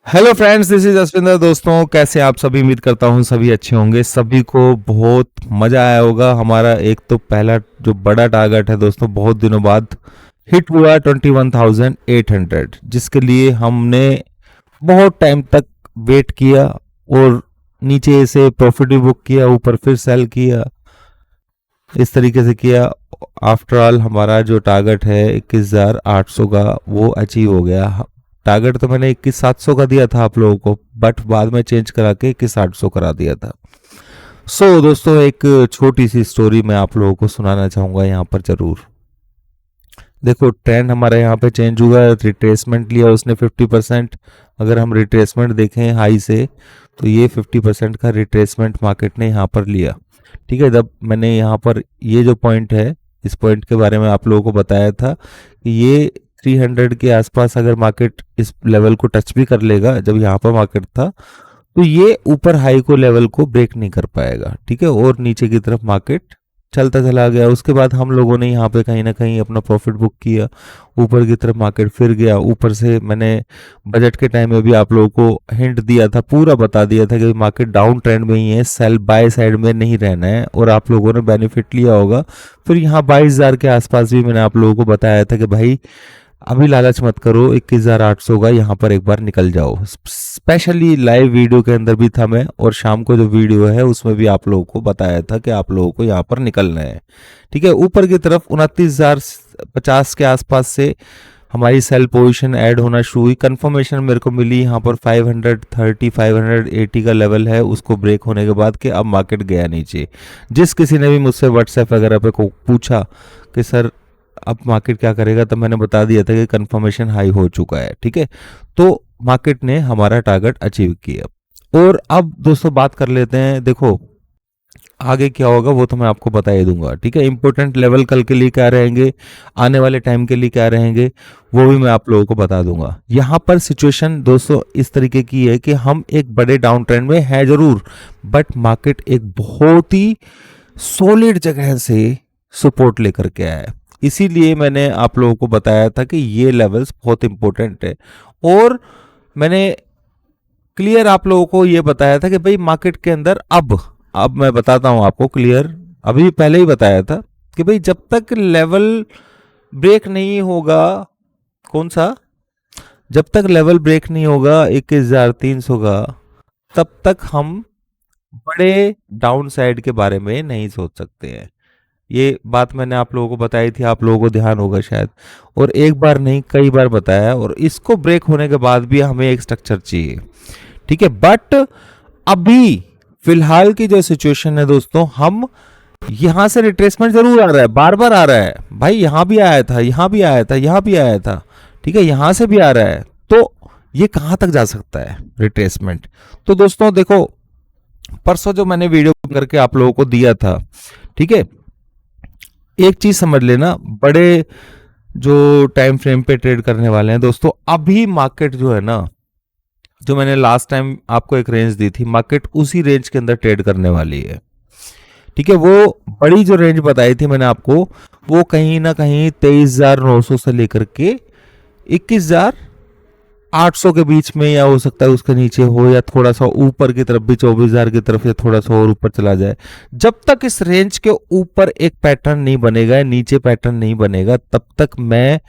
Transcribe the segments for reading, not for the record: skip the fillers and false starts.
Hello friends, this is Ashwinder. दोस्तों, कैसे आप सभी? उम्मीद करता हूँ सभी अच्छे होंगे। सभी को बहुत मजा आया होगा। हमारा एक तो पहला जो बड़ा टारगेट है दोस्तों, बहुत दिनों बाद हिट हुआ 21,800, जिसके लिए हमने बहुत टाइम तक वेट किया और नीचे से प्रॉफिट भी बुक किया, ऊपर फिर सेल किया, इस तरीके से किया। आफ्टर ऑल हमारा जो टारगेट है 21,800 का, वो अचीव हो गया। टारगेट तो मैंने 21,700 का दिया था आप लोगों को, बट बाद में चेंज करा के 21,800 करा दिया था। दोस्तों, एक छोटी सी स्टोरी मैं आप लोगों को सुनाना चाहूंगा यहाँ पर जरूर। देखो, ट्रेंड हमारा यहाँ पे चेंज हुआ, रिट्रेसमेंट लिया उसने 50%। अगर हम रिट्रेसमेंट देखें हाई से, तो ये 50% का रिट्रेसमेंट मार्केट ने यहाँ पर लिया। ठीक है, जब मैंने यहाँ पर ये जो पॉइंट है, इस पॉइंट के बारे में आप लोगों को बताया था कि ये 300 के आसपास अगर मार्केट इस लेवल को टच भी कर लेगा, जब यहाँ पर मार्केट था, तो ये ऊपर हाई को लेवल को ब्रेक नहीं कर पाएगा। ठीक है, और नीचे की तरफ मार्केट चलता चला गया। उसके बाद हम लोगों ने यहाँ पे कहीं ना कहीं अपना प्रॉफिट बुक किया, ऊपर की तरफ मार्केट फिर गया। ऊपर से मैंने बजट के टाइम में भी आप लोगों को हिंट दिया था, पूरा बता दिया था कि मार्केट डाउन ट्रेंड में ही है, सेल बाय साइड में नहीं रहना है, और आप लोगों ने बेनिफिट लिया होगा। फिर यहाँ 22,000 के आसपास भी मैंने आप लोगों को बताया था कि भाई अभी लालच मत करो, 21,800 का यहाँ पर एक बार निकल जाओ। स्पेशली लाइव वीडियो के अंदर भी था मैं, और शाम को जो वीडियो है उसमें भी आप लोगों को बताया था कि आप लोगों को यहाँ पर निकलना है। ठीक है, ऊपर की तरफ 29,050 के आसपास से हमारी सेल पोजीशन ऐड होना शुरू हुई। कंफर्मेशन मेरे को मिली यहाँ पर 530 580 का लेवल है, उसको ब्रेक होने के बाद कि अब मार्केट गया नीचे। जिस किसी ने भी मुझसे व्हाट्सएप वगैरह पे को पूछा कि सर अब मार्केट क्या करेगा, तो मैंने बता दिया था कि कंफर्मेशन हाई हो चुका है। ठीक है, तो मार्केट ने हमारा टारगेट अचीव किया। और अब दोस्तों बात कर लेते हैं। देखो, आगे क्या होगा वो तो मैं आपको बता ही दूंगा। ठीक है, इंपॉर्टेंट लेवल कल के लिए क्या रहेंगे, आने वाले टाइम के लिए क्या रहेंगे, वो भी मैं आप लोगों को बता दूंगा। यहाँ पर सिचुएशन दोस्तों इस तरीके की है कि हम एक बड़े डाउन ट्रेंड में है जरूर, बट मार्केट एक बहुत ही सॉलिड जगह से सपोर्ट लेकर के आया है। इसीलिए मैंने आप लोगों को बताया था कि ये लेवल्स बहुत इंपॉर्टेंट है। और मैंने क्लियर आप लोगों को ये बताया था कि भाई मार्केट के अंदर अब मैं बताता हूं आपको क्लियर, अभी पहले ही बताया था कि भाई जब तक लेवल ब्रेक नहीं होगा, कौन सा, जब तक लेवल ब्रेक नहीं होगा 21,300 का, तब तक हम बड़े डाउन साइड के बारे में नहीं सोच सकते हैं। ये बात मैंने आप लोगों को बताई थी, आप लोगों को ध्यान होगा शायद, और एक बार नहीं कई बार बताया। और इसको ब्रेक होने के बाद भी हमें एक स्ट्रक्चर चाहिए। ठीक है, बट अभी फिलहाल की जो सिचुएशन है दोस्तों, हम यहां से रिट्रेसमेंट जरूर आ रहा है, बार बार आ रहा है भाई, यहां भी आया था, यहां भी आया था, यहां भी आया था। ठीक है, यहां से भी आ रहा है, तो ये कहां तक जा सकता है रिट्रेसमेंट? तो दोस्तों देखो, परसों जो मैंने वीडियो करके आप लोगों को दिया था, ठीक है, एक चीज समझ लेना, बड़े जो टाइम फ्रेम पे ट्रेड करने वाले हैं दोस्तों, अभी मार्केट जो है ना, जो मैंने लास्ट टाइम आपको एक रेंज दी थी, मार्केट उसी रेंज के अंदर ट्रेड करने वाली है। ठीक है, वो बड़ी जो रेंज बताई थी मैंने आपको, वो कहीं ना कहीं 23,900 से लेकर के 21,800 के बीच में, या हो सकता है उसके नीचे हो, या थोड़ा सा ऊपर की तरफ भी 24,000 की तरफ, या थोड़ा सा और ऊपर चला जाए। जब तक इस रेंज के ऊपर एक पैटर्न नहीं बनेगा, नीचे पैटर्न नहीं बनेगा, तब तक मैं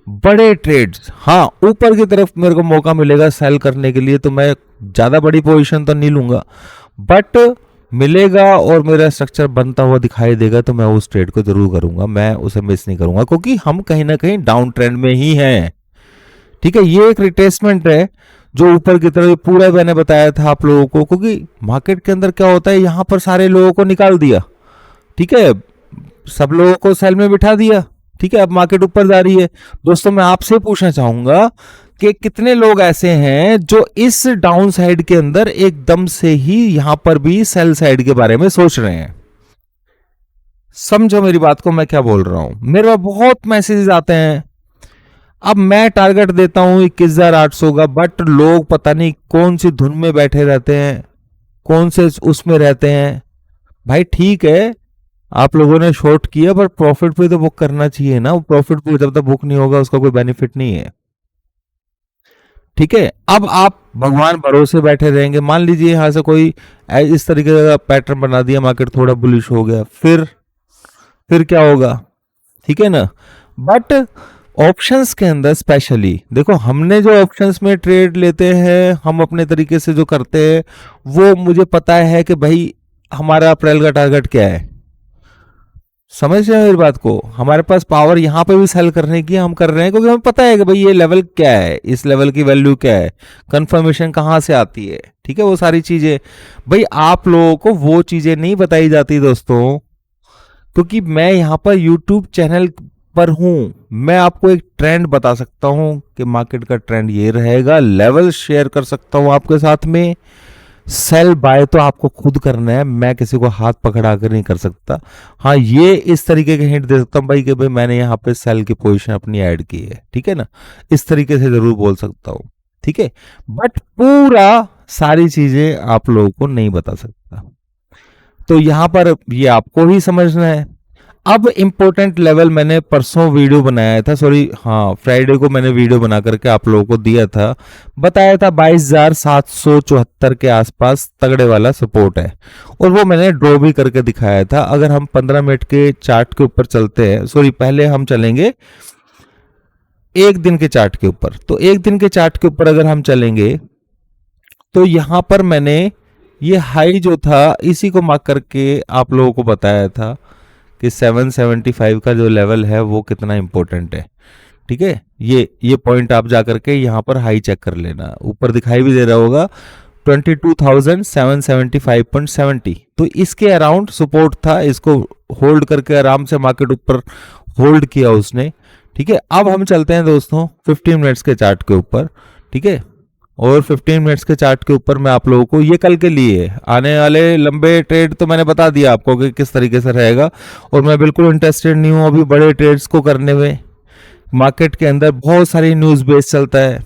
बड़े ट्रेड्स, हाँ ऊपर की तरफ मेरे को मौका मिलेगा सेल करने के लिए, तो मैं ज्यादा बड़ी पोजीशन तो नहीं लूंगा, बट मिलेगा और मेरा स्ट्रक्चर बनता हुआ दिखाई देगा, तो मैं उस ट्रेड को जरूर करूंगा, मैं उसे मिस नहीं करूंगा, क्योंकि हम कहीं ना कहीं डाउन ट्रेंड में ही हैं। ठीक है, ये एक रिट्रेसमेंट है जो ऊपर की तरफ पूरा मैंने बताया था आप लोगों को, क्योंकि मार्केट के अंदर क्या होता है, यहां पर सारे लोगों को निकाल दिया। ठीक है, सब लोगों को सेल में बिठा दिया। ठीक है, अब मार्केट ऊपर जा रही है। दोस्तों, मैं आपसे पूछना चाहूंगा कि कितने लोग ऐसे हैं जो इस डाउन साइड के अंदर एकदम से ही यहां पर भी सेल साइड के बारे में सोच रहे हैं? समझो मेरी बात को, मैं क्या बोल रहा हूं। मेरे पास बहुत मैसेजेस आते हैं, अब मैं टारगेट देता हूं 21,800 का, बट लोग पता नहीं कौन सी धुन में बैठे रहते हैं, कौन से उसमें रहते हैं। भाई ठीक है, आप लोगों ने शॉर्ट किया, पर प्रॉफिट पे तो बुक करना चाहिए ना। प्रॉफिट पे जब तक बुक नहीं होगा उसका कोई बेनिफिट नहीं है। ठीक है, अब आप भगवान भरोसे बैठे रहेंगे, मान लीजिए यहाँ से कोई इस तरीके का पैटर्न बना दिया, मार्केट थोड़ा बुलिश हो गया, फिर क्या होगा, ठीक है ना। बट ऑप्शंस के अंदर स्पेशली देखो, हमने जो ऑप्शंस में ट्रेड लेते हैं, हम अपने तरीके से जो करते हैं, वो मुझे पता है कि भाई हमारा अप्रैल का टारगेट क्या है। समझ रहे हैं मेरी बात को, हमारे पास पावर यहाँ पे भी सेल करने की हम कर रहे हैं, क्योंकि हमें पता है कि भाई ये लेवल क्या है, इस लेवल की वैल्यू क्या है, कंफर्मेशन कहाँ से आती है, ठीक है, वो सारी चीजें। भाई आप लोगों को वो चीजें नहीं बताई जाती दोस्तों, क्योंकि मैं यहाँ पर यूट्यूब चैनल पर हूं। मैं आपको एक ट्रेंड बता सकता हूं कि मार्केट का ट्रेंड ये रहेगा, लेवल शेयर कर सकता हूं आपके साथ में। सेल बाय तो आपको खुद करना है, मैं किसी को हाथ पकड़ा कर नहीं कर सकता। हाँ, ये इस तरीके के हिंट दे सकता हूँ भाई कि भाई मैंने यहाँ पे सेल की पोजीशन अपनी ऐड की है, ठीक है ना, इस तरीके से जरूर बोल सकता हूँ, ठीक है। बट पूरा सारी चीजें आप लोगों को नहीं बता सकता, तो यहां पर ये आपको ही समझना है। अब इंपॉर्टेंट लेवल मैंने परसों वीडियो बनाया था, सॉरी हाँ फ्राइडे को मैंने वीडियो बना करके आप लोगों को दिया था, बताया था 22,774 के आसपास तगड़े वाला सपोर्ट है, और वो मैंने ड्रॉ भी करके दिखाया था। अगर हम 15 मिनट के चार्ट के ऊपर चलते हैं, सॉरी पहले हम चलेंगे एक दिन के चार्ट के ऊपर, तो एक दिन के चार्ट के ऊपर अगर हम चलेंगे तो यहां पर मैंने ये हाई जो था इसी को मार्क करके आप लोगों को बताया था कि 775 का जो लेवल है वो कितना इंपॉर्टेंट है, ठीक है। ये पॉइंट आप जा करके यहाँ पर हाई चेक कर लेना, ऊपर दिखाई भी दे रहा होगा 22,775.70, तो इसके अराउंड सपोर्ट था, इसको होल्ड करके आराम से मार्केट ऊपर होल्ड किया उसने, ठीक है। अब हम चलते हैं दोस्तों 15 मिनट्स के चार्ट के ऊपर, ठीक है, और 15 मिनट्स के चार्ट के ऊपर मैं आप लोगों को ये कल के लिए आने वाले लंबे ट्रेड तो मैंने बता दिया आपको कि किस तरीके से रहेगा, और मैं बिल्कुल इंटरेस्टेड नहीं हूं अभी बड़े ट्रेड्स को करने में। मार्केट के अंदर बहुत सारी न्यूज बेस चलता है,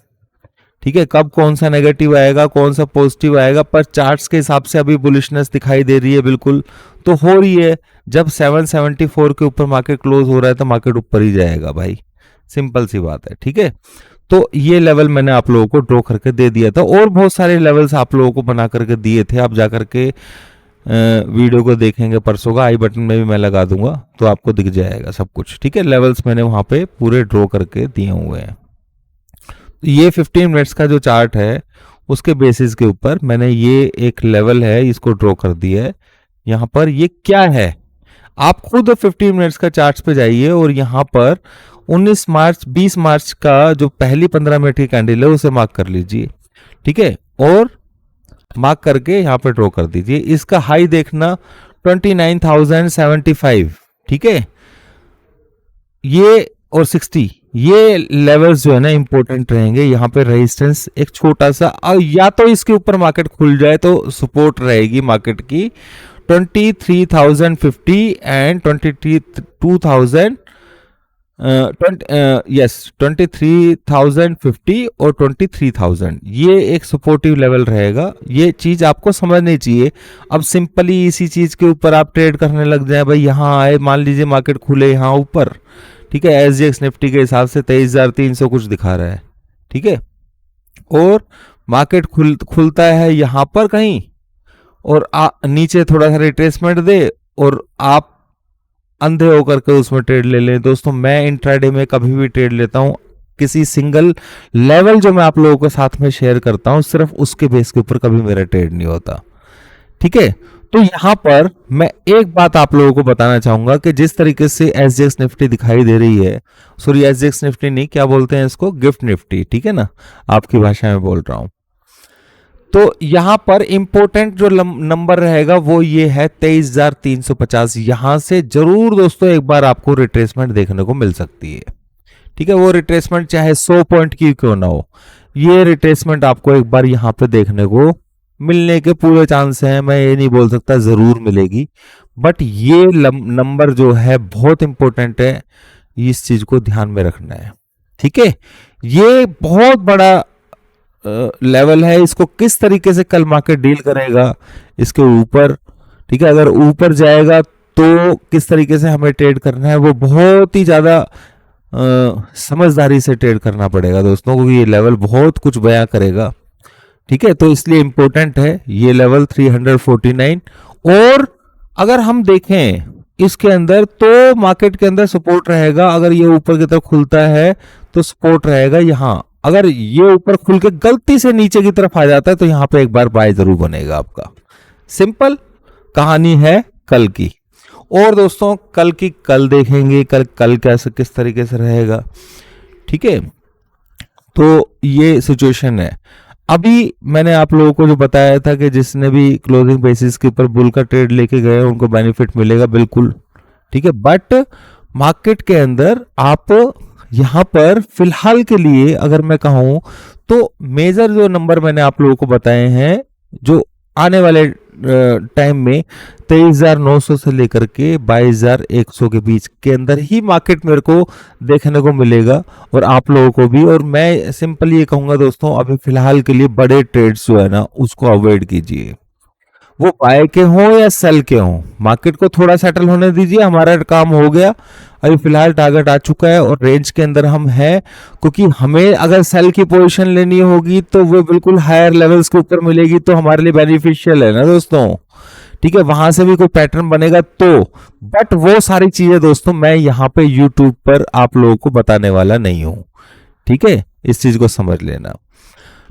ठीक है, कब कौन सा नेगेटिव आएगा कौन सा पॉजिटिव आएगा, पर चार्ट्स के हिसाब से अभी बुलिशनेस दिखाई दे रही है, बिल्कुल तो हो रही है। जब 774 के ऊपर मार्केट क्लोज हो रहा है तो मार्केट ऊपर ही जाएगा भाई, सिंपल सी बात है, ठीक है। तो ये लेवल मैंने आप लोगों को ड्रॉ करके दे दिया था, और बहुत सारे लेवल्स आप लोगों को बना करके दिए थे, आप जाकर के वीडियो को देखेंगे परसों का, आई बटन में भी मैं लगा दूंगा तो आपको दिख जाएगा सब कुछ, ठीक है। लेवल्स मैंने वहां पे पूरे ड्रॉ करके दिए हुए हैं। ये 15 मिनट्स का जो चार्ट है उसके बेसिस के ऊपर मैंने ये एक लेवल है इसको ड्रॉ कर दिया है। यहाँ पर ये क्या है, आप खुद 15 मिनट्स का चार्ट पे जाइए और यहाँ पर 19 मार्च 20 मार्च का जो पहली 15 मिनट की कैंडल है उसे मार्क कर लीजिए, ठीक है, और मार्क करके यहाँ पे ड्रॉ कर दीजिए। इसका हाई देखना 29,075, ठीक है, ये और 60, ये लेवल्स जो है ना इंपॉर्टेंट रहेंगे। यहाँ पे रेजिस्टेंस एक छोटा सा, या तो इसके ऊपर मार्केट खुल जाए तो सपोर्ट रहेगी मार्केट की 23,050 एंड 23,000 23,050 और 23,000, ये एक सपोर्टिव लेवल रहेगा। ये चीज आपको समझनी चाहिए। अब सिंपली इसी चीज के ऊपर आप ट्रेड करने लग जाए, भाई यहाँ आए, मान लीजिए मार्केट खुले यहाँ ऊपर, ठीक है, एसजीएक्स निफ्टी के हिसाब से 23,300 कुछ दिखा रहा है, ठीक है, और मार्केट खुलता है यहाँ पर कहीं और नीचे थोड़ा सा रिट्रेसमेंट दे और आप अंधे होकर के उसमें ट्रेड ले लें। दोस्तों मैं इंट्राडे में कभी भी ट्रेड लेता हूं, किसी सिंगल लेवल जो मैं आप लोगों के साथ में शेयर करता हूं सिर्फ उसके बेस के ऊपर कभी मेरा ट्रेड नहीं होता, ठीक है। तो यहां पर मैं एक बात आप लोगों को बताना चाहूंगा कि जिस तरीके से एसजीएक्स निफ्टी दिखाई दे रही है, सॉरी एसजीएक्स निफ्टी नहीं, क्या बोलते हैं इसको, गिफ्ट निफ्टी, ठीक है ना, आपकी भाषा में बोल रहा हूं। तो यहां पर इंपॉर्टेंट जो नंबर रहेगा वो ये है 23,350। यहां से जरूर दोस्तों एक बार आपको रिट्रेसमेंट देखने को मिल सकती है, ठीक है, वो रिट्रेसमेंट चाहे 100 पॉइंट की क्यों ना हो, ये रिट्रेसमेंट आपको एक बार यहां पे देखने को मिलने के पूरे चांस हैं। मैं ये नहीं बोल सकता जरूर मिलेगी, बट ये नंबर जो है बहुत इंपॉर्टेंट है, इस चीज को ध्यान में रखना है, ठीक है। ये बहुत बड़ा लेवल है, इसको किस तरीके से कल मार्केट डील करेगा इसके ऊपर, ठीक है, अगर ऊपर जाएगा तो किस तरीके से हमें ट्रेड करना है वो बहुत ही ज्यादा समझदारी से ट्रेड करना पड़ेगा दोस्तों, क्योंकि ये लेवल बहुत कुछ बयां करेगा। ठीक है, तो इसलिए इंपॉर्टेंट है ये लेवल 349। और अगर हम देखें इसके अंदर तो मार्केट के अंदर सपोर्ट रहेगा, अगर ये ऊपर की तरफ खुलता है तो सपोर्ट रहेगा यहाँ। अगर ये ऊपर खुल के गलती से नीचे की तरफ आ जाता है तो यहाँ पे एक बार बाय जरूर बनेगा आपका। सिंपल कहानी है कल की। और दोस्तों कल की कल देखेंगे, कल कैसे किस तरीके से रहेगा। ठीक है, तो ये सिचुएशन है। अभी मैंने आप लोगों को जो बताया था कि जिसने भी क्लोजिंग बेसिस के ऊपर बुल का ट्रेड लेके गए उनको बेनिफिट मिलेगा, बिल्कुल ठीक है। बट मार्केट के अंदर आप यहां पर फिलहाल के लिए अगर मैं कहूं तो मेजर जो नंबर मैंने आप लोगों को बताए हैं, जो आने वाले टाइम में 23,900 से लेकर के 22,100 के बीच के अंदर ही मार्केट मेरे को देखने को मिलेगा, और आप लोगों को भी। और मैं सिंपल ये कहूंगा दोस्तों, अभी फिलहाल के लिए बड़े ट्रेड्स जो है ना उसको अवॉइड कीजिए, वो बाय के हों या सेल के हों। मार्केट को थोड़ा सेटल होने दीजिए, हमारा काम हो गया। अभी फिलहाल टारगेट आ चुका है और रेंज के अंदर हम हैं, क्योंकि हमें अगर सेल की पोजीशन लेनी होगी तो वो बिल्कुल हायर लेवल्स के ऊपर मिलेगी, तो हमारे लिए बेनिफिशियल है ना दोस्तों। ठीक है, वहां से भी कोई पैटर्न बनेगा तो। बट वो सारी चीजें दोस्तों मैं यहाँ पे यूट्यूब पर आप लोगों को बताने वाला नहीं हूं। ठीक है, इस चीज को समझ लेना।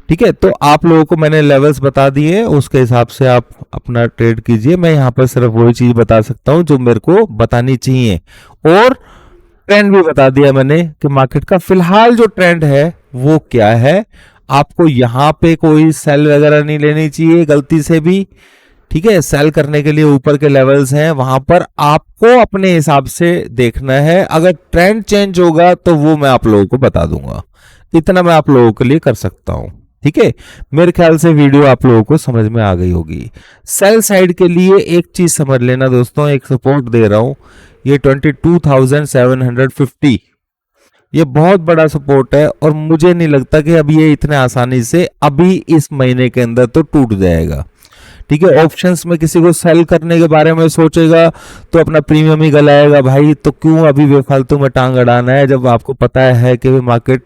ठीक है, तो आप लोगों को मैंने लेवल्स बता दिए, उसके हिसाब से आप अपना ट्रेड कीजिए। मैं यहाँ पर सिर्फ वही चीज बता सकता हूँ जो मेरे को बतानी चाहिए। और ट्रेंड भी बता दिया मैंने कि मार्केट का फिलहाल जो ट्रेंड है वो क्या है। आपको यहाँ पे कोई सेल वगैरह नहीं लेनी चाहिए गलती से भी। ठीक है, सेल करने के लिए ऊपर के लेवल्स हैं, वहां पर आपको अपने हिसाब से देखना है। अगर ट्रेंड चेंज होगा तो वो मैं आप लोगों को बता दूंगा। इतना मैं आप लोगों के लिए कर सकता हूं। ठीक है, मेरे ख्याल से वीडियो आप लोगों को समझ में आ गई होगी। सेल साइड के लिए एक चीज समझ लेना दोस्तों, एक सपोर्ट दे रहा हूं, ये 22,750, ये बहुत बड़ा सपोर्ट है। और मुझे नहीं लगता कि अभी ये इतने आसानी से अभी इस महीने के अंदर तो टूट जाएगा। ठीक है, ऑप्शंस में किसी को सेल करने के बारे में सोचेगा तो अपना प्रीमियम ही गलाएगा भाई। तो क्यों अभी बेफालतू में टांग अड़ाना है, जब आपको पता है कि मार्केट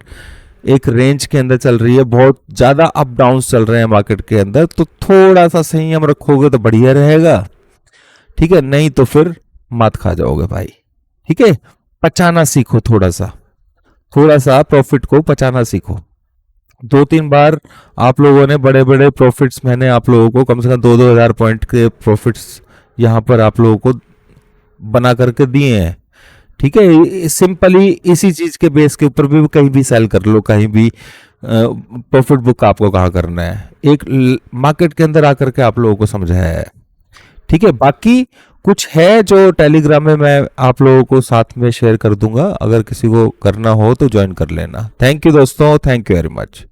एक रेंज के अंदर चल रही है, बहुत ज्यादा अप डाउन चल रहे हैं मार्केट के अंदर, तो थोड़ा सा संयम रखोगे तो बढ़िया रहेगा। ठीक है, नहीं तो फिर मात खा जाओगे भाई। ठीक है, पचाना सीखो, थोड़ा सा प्रॉफिट को पचाना सीखो। 2-3 बार आप लोगों ने बड़े बड़े प्रॉफिट्स, मैंने आप लोगों को कम से कम 2-2 हजार पॉइंट के प्रॉफिट्स यहाँ पर आप लोगों को बना करके दिए हैं। ठीक है, सिंपली इसी चीज के बेस के ऊपर भी कहीं भी सेल कर लो, कहीं भी प्रॉफिट बुक आपको कहाँ करना है, एक मार्केट के अंदर आकर के आप लोगों को समझाया है। ठीक है, बाकी कुछ है जो टेलीग्राम में मैं आप लोगों को साथ में शेयर कर दूंगा, अगर किसी को करना हो तो ज्वाइन कर लेना। थैंक यू दोस्तों, थैंक यू वेरी मच।